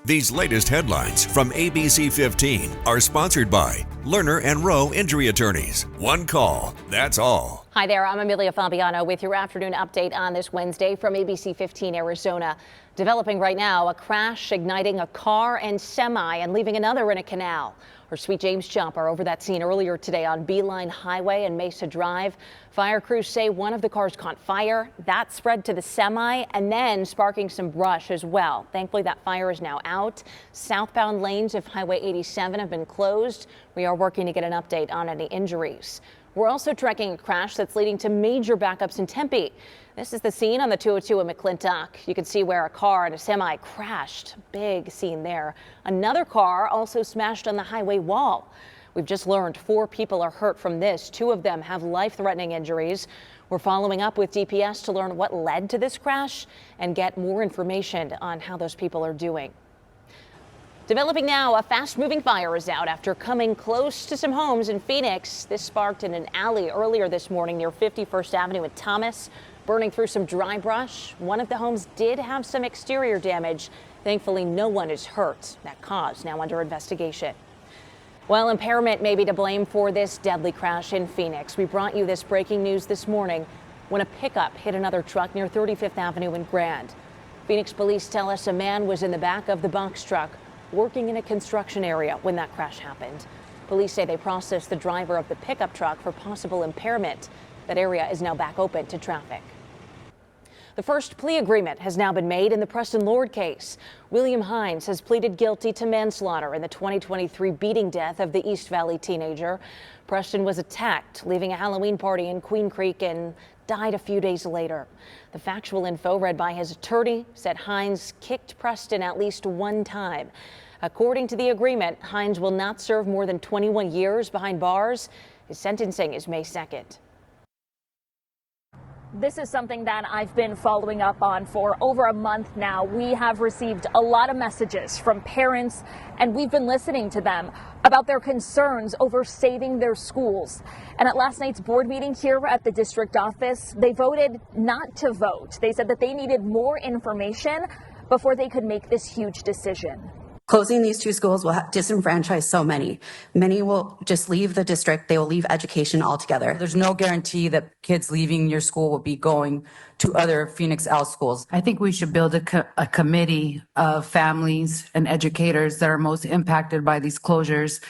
These latest headlines from ABC15 are sponsored by Lerner and Rowe Injury Attorneys. One call, that's all. Hi there, I'm Amelia Fabiano with your afternoon update on this Wednesday from ABC15 Arizona. Developing right now, a crash igniting a car and semi and leaving another in a canal. Our Sweet James jumper over that scene earlier today on Beeline Highway and Mesa Drive. Fire crews say one of the cars caught fire. That spread to the semi and then sparking some brush as well. Thankfully, that fire is now out. Southbound lanes of Highway 87 have been closed. We are working to get an update on any injuries. We're also tracking a crash that's leading to major backups in Tempe. This is the scene on the 202 in McClintock. You can see where a car and a semi crashed. Big scene there. Another car also smashed on the highway wall. We've just learned 4 people are hurt from this. 2 of them have life-threatening injuries. We're following up with DPS to learn what led to this crash and get more information on how those people are doing. Developing now, a fast-moving fire is out after coming close to some homes in Phoenix. This sparked in an alley earlier this morning near 51st Avenue in Thomas, burning through some dry brush. One of the homes did have some exterior damage. Thankfully, no one is hurt. That cause now under investigation. Well, impairment may be to blame for this deadly crash in Phoenix. We brought you this breaking news this morning when a pickup hit another truck near 35th Avenue in Grand. Phoenix police tell us a man was in the back of the box truck working in a construction area when that crash happened. Police say they processed the driver of the pickup truck for possible impairment. That area is now back open to traffic. The first plea agreement has now been made in the Preston Lord case. William Hines has pleaded guilty to manslaughter in the 2023 beating death of the East Valley teenager. Preston was attacked, leaving a Halloween party in Queen Creek and died a few days later. The factual info read by his attorney said Hines kicked Preston at least one time. According to the agreement, Hines will not serve more than 21 years behind bars. His sentencing is May 2nd. This is something that I've been following up on for over a month now. We have received a lot of messages from parents, and we've been listening to them about their concerns over saving their schools. And at last night's board meeting here at the district office, they voted not to vote. They said that they needed more information before they could make this huge decision. Closing these 2 schools will disenfranchise so many. Many will just leave the district. They will leave education altogether. There's no guarantee that kids leaving your school will be going to other Phoenix L schools. I think we should build a committee of families and educators that are most impacted by these closures.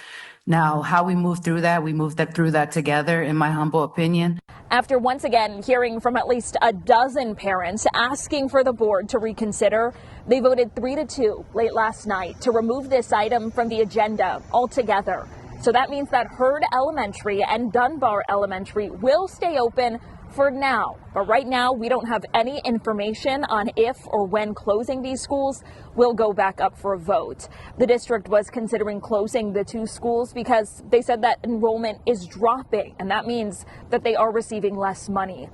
Now, how we move through that, we move through that together, in my humble opinion. After once again hearing from at least a dozen parents asking for the board to reconsider, they voted 3-2 late last night to remove this item from the agenda altogether. So that means that Hurd Elementary and Dunbar Elementary will stay open for now. But right now, we don't have any information on if or when closing these schools will go back up for a vote. The district was considering closing the 2 schools because they said that enrollment is dropping, and that means that they are receiving less money.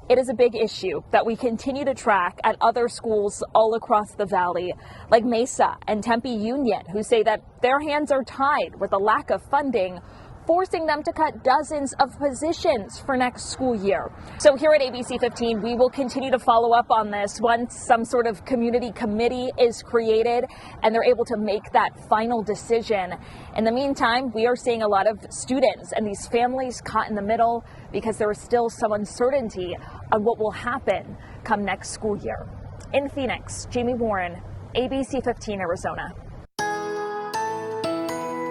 It is a big issue that we continue to track at other schools all across the valley, like Mesa and Tempe Union, who say that their hands are tied with a lack of funding, forcing them to cut dozens of positions for next school year. So here at ABC 15, we will continue to follow up on this once some sort of community committee is created and they're able to make that final decision. In the meantime, we are seeing a lot of students and these families caught in the middle because there is still some uncertainty on what will happen come next school year. In Phoenix, Jamie Warren, ABC 15 Arizona.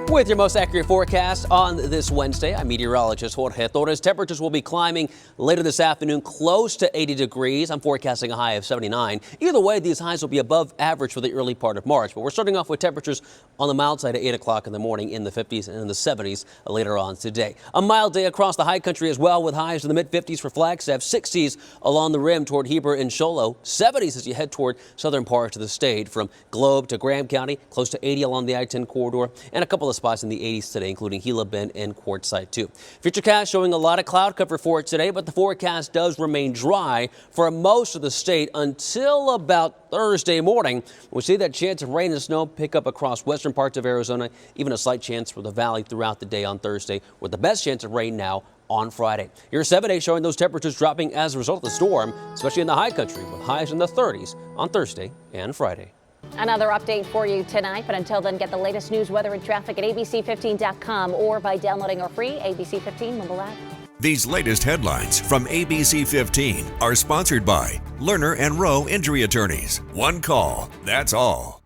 With your most accurate forecast on this Wednesday, I'm meteorologist Jorge Torres. Temperatures will be climbing later this afternoon, close to 80 degrees. I'm forecasting a high of 79. Either way, these highs will be above average for the early part of March. But we're starting off with temperatures on the mild side at 8 o'clock in the morning in the 50s and in the 70s later on today. A mild day across the high country as well, with highs in the mid-50s for Flagstaff, 60s along the rim toward Heber and Show Low, 70s as you head toward southern parts of the state from Globe to Graham County, close to 80 along the I-10 corridor, and a couple of spots in the 80s today, including Gila Bend and Quartzsite too. Futurecast showing a lot of cloud cover for it today, but the forecast does remain dry for most of the state until about Thursday morning. We see that chance of rain and snow pick up across western parts of Arizona, even a slight chance for the valley throughout the day on Thursday, with the best chance of rain now on Friday. Your 7-day showing those temperatures dropping as a result of the storm, especially in the high country, with highs in the 30s on Thursday and Friday. Another update for you tonight, but until then, get the latest news, weather, and traffic at abc15.com or by downloading our free ABC 15 mobile app. These latest headlines from ABC 15 are sponsored by Lerner and Rowe Injury Attorneys. One call, that's all.